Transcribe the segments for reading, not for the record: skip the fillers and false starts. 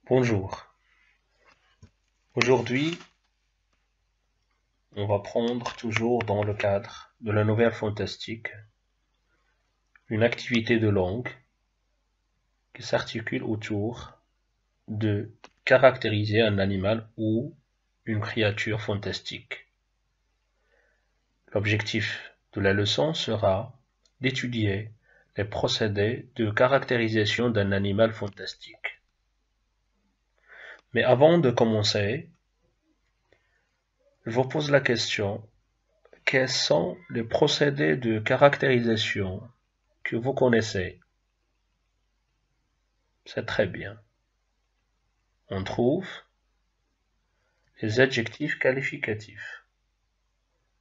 Bonjour. Aujourd'hui, on va prendre toujours dans le cadre de la nouvelle fantastique une activité de langue qui s'articule autour de caractériser un animal ou une créature fantastique. L'objectif de la leçon sera d'étudier les procédés de caractérisation d'un animal fantastique. Mais avant de commencer, je vous pose la question: quels sont les procédés de caractérisation que vous connaissez? C'est très bien. On trouve les adjectifs qualificatifs: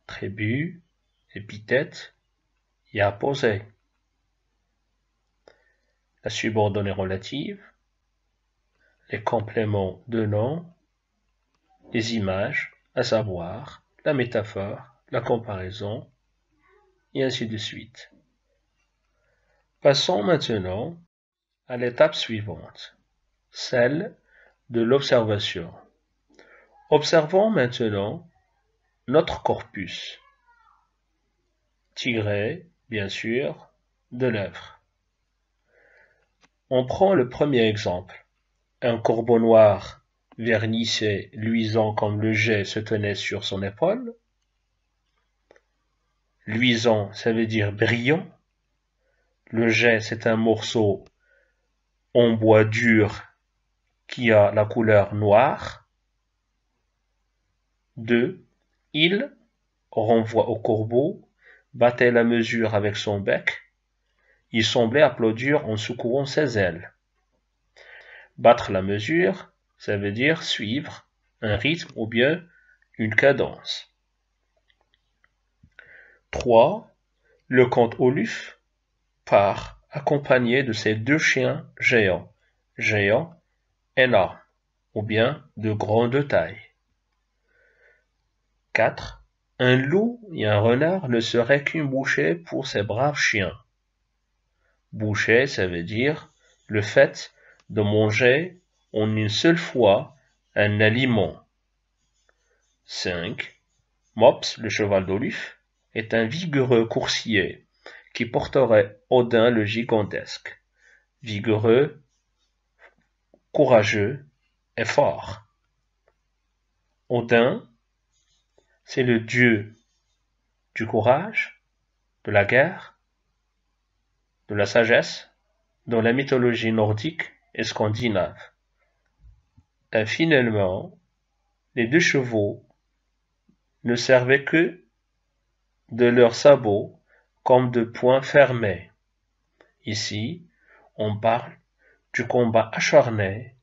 tribu, épithète et apposé. La subordonnée relative, les compléments de nom, les images, à savoir la métaphore, la comparaison, et ainsi de suite. Passons maintenant à l'étape suivante, celle de l'observation. Observons maintenant notre corpus, tiré, bien sûr, de l'œuvre. On prend le premier exemple. Un corbeau noir, vernissé, luisant comme le jet, se tenait sur son épaule. Luisant, ça veut dire brillant. Le jet, c'est un morceau en bois dur qui a la couleur noire. 2. Il renvoie au corbeau, battait la mesure avec son bec. Il semblait applaudir en secouant ses ailes. Battre la mesure, ça veut dire suivre un rythme ou bien une cadence. 3. Le comte Oluf part accompagné de ses deux chiens géants, énormes, ou bien de grande taille. 4. Un loup et un renard ne seraient qu'une bouchée pour ces braves chiens. Bouchée, ça veut dire le fait de manger en une seule fois un aliment. 5. Mops, le cheval d'Oluf, est un vigoureux coursier qui porterait Odin le gigantesque. Vigoureux, courageux et fort. Odin, c'est le dieu du courage, de la guerre, de la sagesse dans la mythologie nordique et scandinave. Et finalement, les deux chevaux ne servaient que de leurs sabots comme de poings fermés. Ici, on parle du combat acharné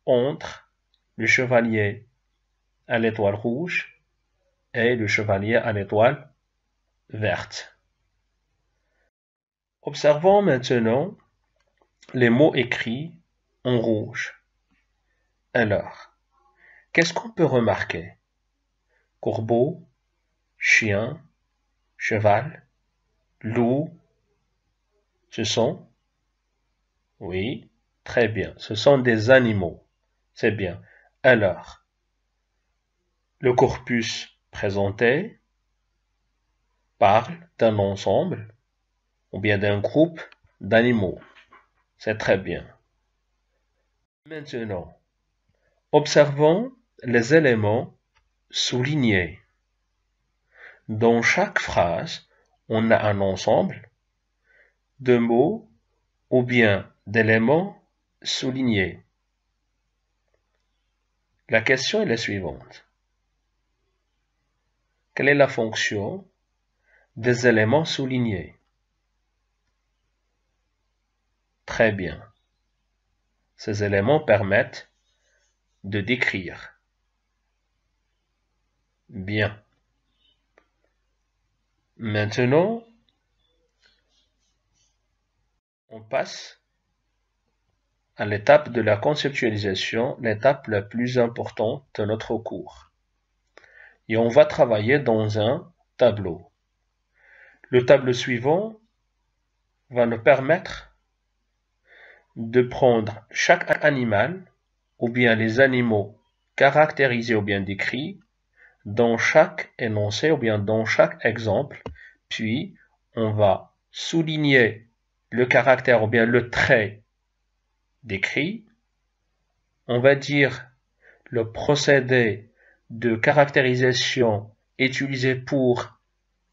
entre le chevalier à l'étoile rouge et le chevalier à l'étoile verte. Observons maintenant les mots écrits en rouge. Alors, qu'est-ce qu'on peut remarquer? Corbeau, chien, cheval, loup, ce sont? Oui, très bien, ce sont des animaux. C'est bien. Alors, le corpus présenté parle d'un ensemble ou bien d'un groupe d'animaux. C'est très bien. Maintenant, observons les éléments soulignés. Dans chaque phrase, on a un ensemble de mots ou bien d'éléments soulignés. La question est la suivante. Quelle est la fonction des éléments soulignés? Très bien. Ces éléments permettent de décrire. Bien. Maintenant, on passe à l'étape de la conceptualisation, l'étape la plus importante de notre cours. Et on va travailler dans un tableau. Le tableau suivant va nous permettre de prendre chaque animal ou bien les animaux caractérisés ou bien décrits dans chaque énoncé ou bien dans chaque exemple, puis on va souligner le caractère ou bien le trait décrit. On va dire le procédé de caractérisation utilisé pour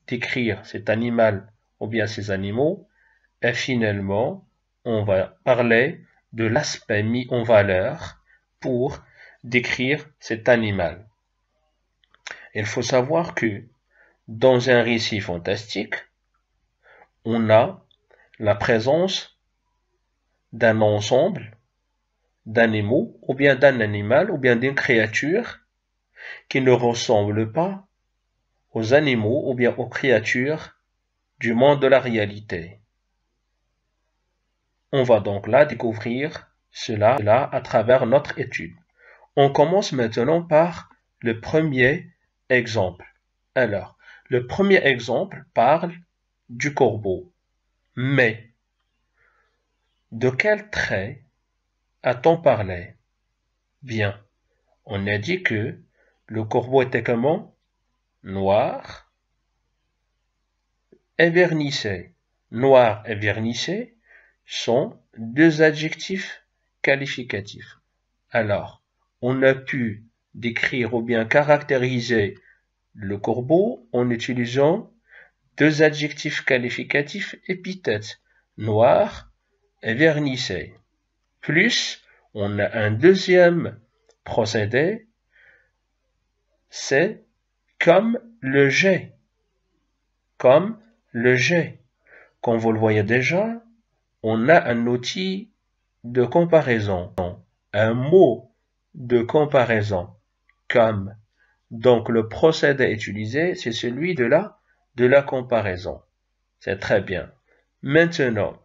décrire cet animal ou bien ces animaux. Et finalement, on va parler de l'aspect mis en valeur pour décrire cet animal. Il faut savoir que dans un récit fantastique, on a la présence d'un ensemble d'animaux, ou bien d'un animal, ou bien d'une créature qui ne ressemble pas aux animaux ou bien aux créatures du monde de la réalité. On va donc là découvrir cela à travers notre étude. On commence maintenant par le premier exemple. Alors, le premier exemple parle du corbeau. Mais, de quel trait a-t-on parlé? Bien, on a dit que le corbeau était comment? Noir et vernissé. Noir et vernissé sont deux adjectifs qualificatifs. Alors, on a pu décrire ou bien caractériser le corbeau en utilisant deux adjectifs qualificatifs épithètes, noir et vernissé. Plus, on a un deuxième procédé, c'est comme le jet. Comme le jet. Comme vous le voyez déjà, on a un outil de comparaison, un mot de comparaison, comme. Donc le procédé utilisé, c'est celui de la comparaison. C'est très bien. Maintenant,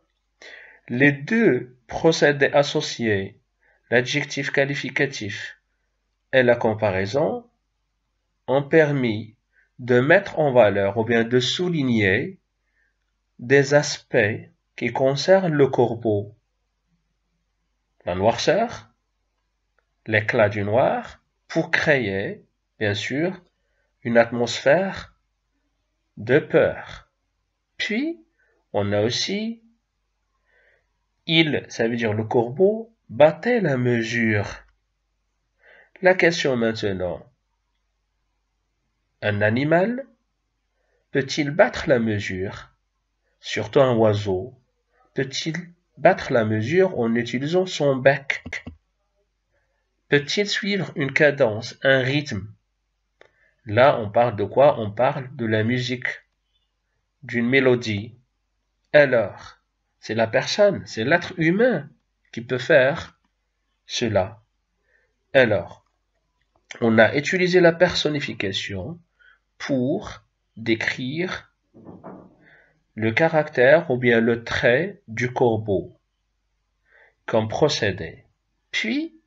les deux procédés associés, l'adjectif qualificatif et la comparaison, ont permis de mettre en valeur ou bien de souligner des aspects qui concernent le corbeau. La noirceur, l'éclat du noir, pour créer, bien sûr, une atmosphère de peur. Puis, on a aussi, ça veut dire le corbeau, battait la mesure. La question maintenant, un animal peut-il battre la mesure? Surtout un oiseau, peut-il battre la mesure en utilisant son bec? Peut-il suivre une cadence, un rythme? Là, on parle de quoi? On parle de la musique, d'une mélodie. Alors, c'est la personne, c'est l'être humain qui peut faire cela. Alors, on a utilisé la personnification pour décrire le caractère ou bien le trait du corbeau comme procédé. Puis,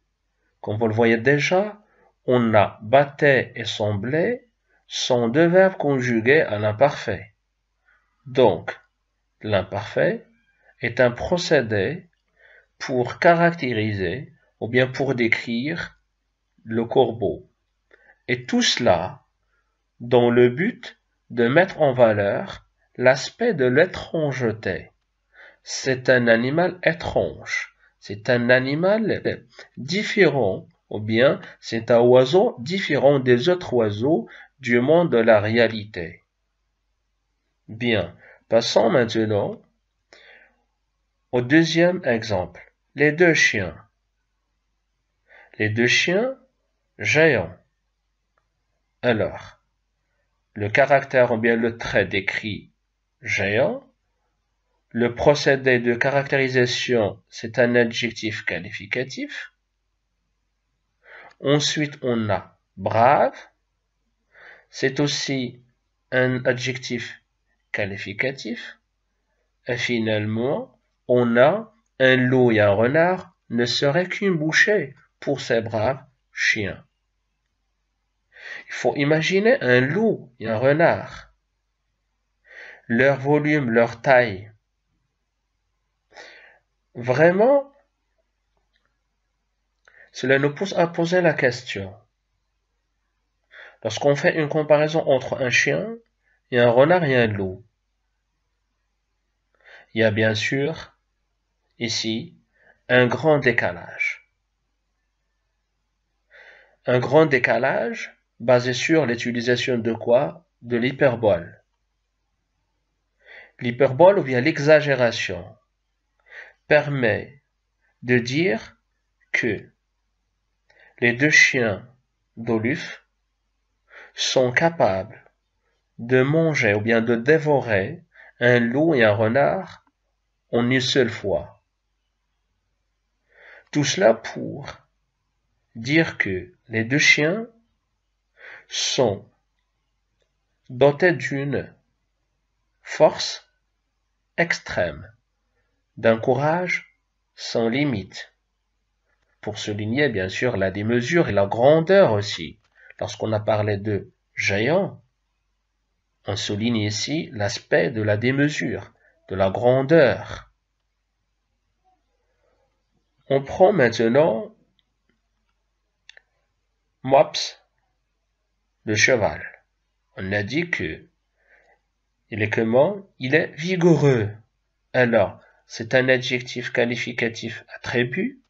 comme vous le voyez déjà, on a battait et semblait sont deux verbes conjugués à l'imparfait. Donc, l'imparfait est un procédé pour caractériser ou bien pour décrire le corbeau. Et tout cela dans le but de mettre en valeur l'aspect de l'étrangeté. C'est un animal étrange. C'est un animal différent, ou bien c'est un oiseau différent des autres oiseaux du monde de la réalité. Bien, passons maintenant au deuxième exemple. Les deux chiens. Les deux chiens géants. Alors, le caractère ou bien le trait décrit géant. Le procédé de caractérisation, c'est un adjectif qualificatif. Ensuite, on a brave. C'est aussi un adjectif qualificatif. Et finalement, on a un loup et un renard ne seraient qu'une bouchée pour ces braves chiens. Il faut imaginer un loup et un renard. Leur volume, leur taille. Vraiment, Cela nous pousse à poser la question. Lorsqu'on fait une comparaison entre un chien et un renard et un loup, il y a bien sûr, ici, un grand décalage. Un grand décalage basé sur l'utilisation de quoi? De l'hyperbole. L'hyperbole ou bien l'exagération permet de dire que les deux chiens d'Oluf sont capables de manger ou bien de dévorer un loup et un renard en une seule fois. Tout cela pour dire que les deux chiens sont dotés d'une force extrême, d'un courage sans limite. Pour souligner bien sûr la démesure et la grandeur aussi. Lorsqu'on a parlé de géant, on souligne ici l'aspect de la démesure, de la grandeur. On prend maintenant Mops, le cheval. On a dit que il est comment? Il est vigoureux. Alors, c'est un adjectif qualificatif attribut,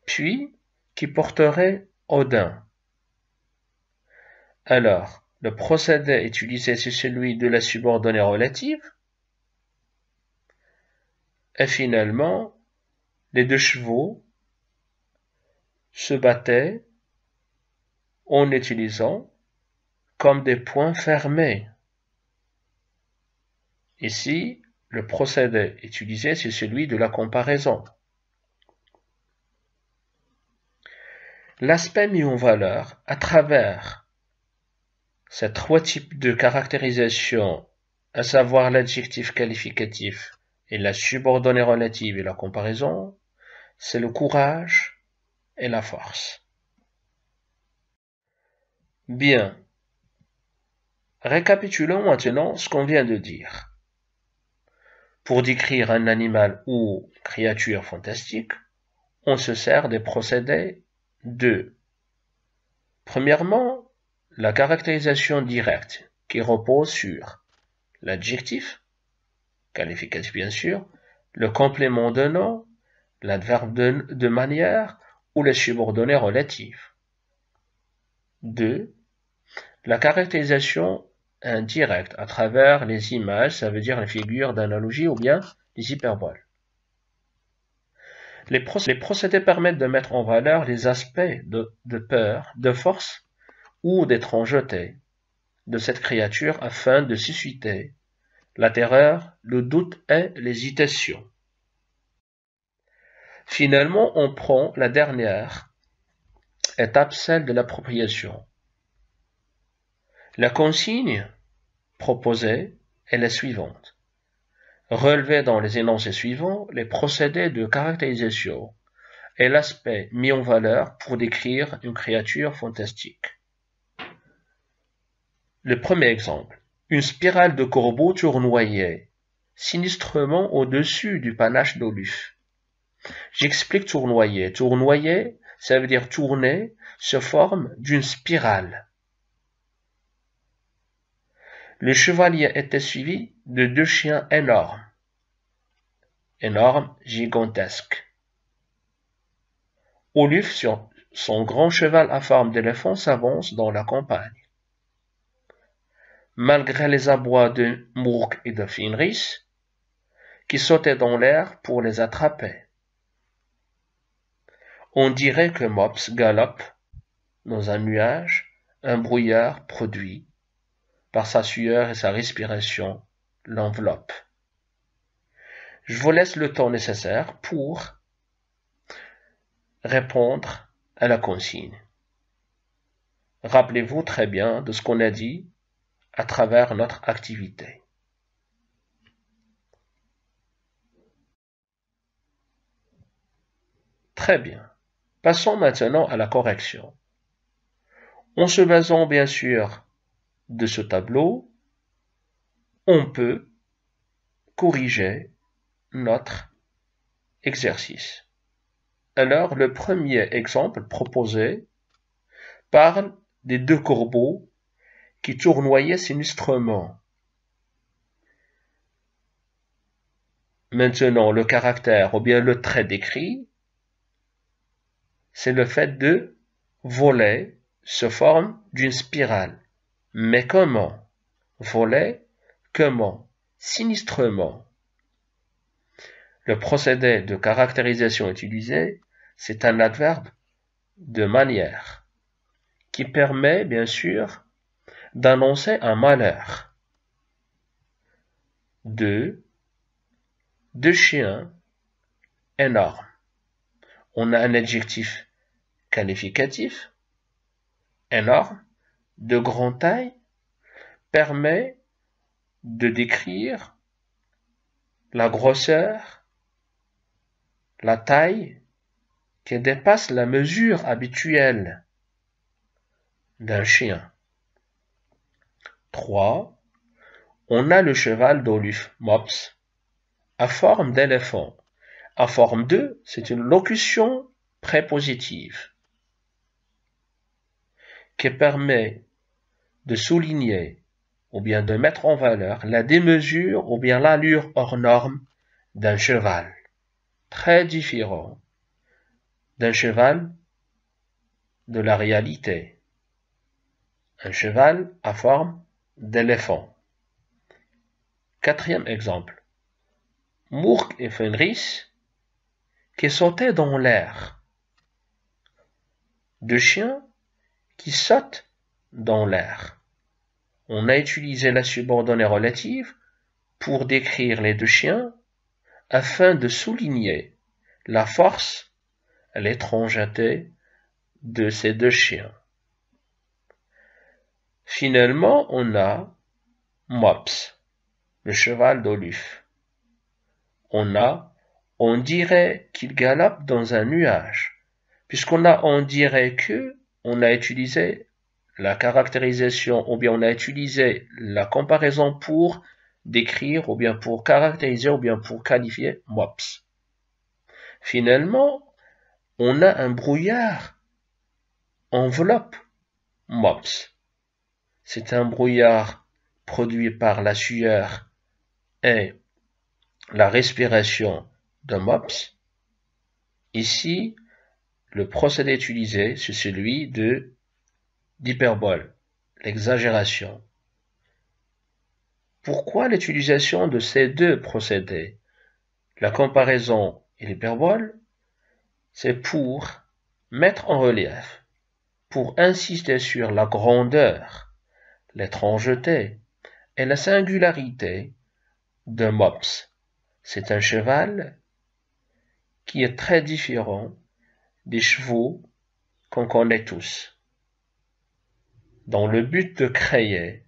puis qui porterait Odin. Alors, le procédé utilisé c'est celui de la subordonnée relative, et finalement, les deux chevaux se battaient en utilisant comme des points fermés. Ici, le procédé utilisé c'est celui de la comparaison. L'aspect mis en valeur à travers ces trois types de caractérisation, à savoir l'adjectif qualificatif et la subordonnée relative et la comparaison, c'est le courage et la force. Bien. Récapitulons maintenant ce qu'on vient de dire. Pour décrire un animal ou créature fantastique, on se sert des procédés de, premièrement, la caractérisation directe qui repose sur l'adjectif, qualificatif bien sûr, le complément de nom, l'adverbe de manière ou les subordonnées relatives. 2. La caractérisation indirecte à travers les images, ça veut dire les figures d'analogie ou bien les hyperboles. Les procédés permettent de mettre en valeur les aspects de peur, de force ou d'étrangeté de cette créature afin de susciter la terreur, le doute et l'hésitation. Finalement, on prend la dernière étape, celle de l'appropriation. La consigne proposée est la suivante. Relever dans les énoncés suivants les procédés de caractérisation et l'aspect mis en valeur pour décrire une créature fantastique. Le premier exemple. Une spirale de corbeaux tournoyait sinistrement au-dessus du panache d'Oluf. J'explique tournoyer. Tournoyer, ça veut dire tourner, se forme d'une spirale. Le chevalier était suivi de deux chiens énormes. Énormes, gigantesques. Oluf, sur son grand cheval à forme d'éléphant, s'avance dans la campagne. Malgré les abois de Murk et de Fenris, qui sautaient dans l'air pour les attraper. On dirait que Mops galope dans un nuage, un brouillard produit par sa sueur et sa respiration l'enveloppe. Je vous laisse le temps nécessaire pour répondre à la consigne. Rappelez-vous très bien de ce qu'on a dit à travers notre activité. Très bien. Passons maintenant à la correction. En se basant bien sûr de ce tableau, on peut corriger notre exercice. Alors, le premier exemple proposé parle des deux corbeaux qui tournoyaient sinistrement. Maintenant, le caractère ou bien le trait décrit, c'est le fait de voler se forme d'une spirale. Mais comment? Voler, comment? Sinistrement. Le procédé de caractérisation utilisé, c'est un adverbe de manière qui permet, bien sûr, d'annoncer un malheur. Deux chiens énormes. On a un adjectif qualificatif, énorme, de grande taille, permet de décrire la grosseur, la taille qui dépasse la mesure habituelle d'un chien. 3. On a le cheval d'Oluf, Mops, à forme d'éléphant. À forme de, c'est une locution prépositive qui permet de souligner ou bien de mettre en valeur la démesure ou bien l'allure hors norme d'un cheval, très différent d'un cheval de la réalité, un cheval à forme d'éléphant. Quatrième exemple, Mourk et Fenris qui sautaient dans l'air. Deux chiens qui sautent dans l'air. On a utilisé la subordonnée relative pour décrire les deux chiens afin de souligner la force et l'étrangeté de ces deux chiens. Finalement, on a Mops, le cheval d'Oluf. On dirait qu'il galope dans un nuage, puisqu'on a on dirait que, on a utilisé la caractérisation, ou bien on a utilisé la comparaison pour décrire, ou bien pour caractériser, ou bien pour qualifier Mops. Finalement, on a un brouillard enveloppe Mops. C'est un brouillard produit par la sueur et la respiration de Mops. Ici, le procédé utilisé, c'est celui d'hyperbole, l'exagération. Pourquoi l'utilisation de ces deux procédés, la comparaison et l'hyperbole? C'est pour mettre en relief, pour insister sur la grandeur, l'étrangeté et la singularité de Mops. C'est un cheval qui est très différent des chevaux qu'on connaît tous, dans le but de créer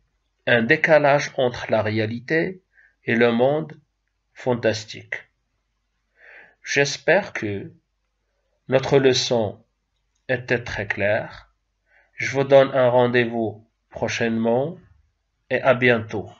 un décalage entre la réalité et le monde fantastique. J'espère que notre leçon était très claire. Je vous donne un rendez-vous prochainement et à bientôt.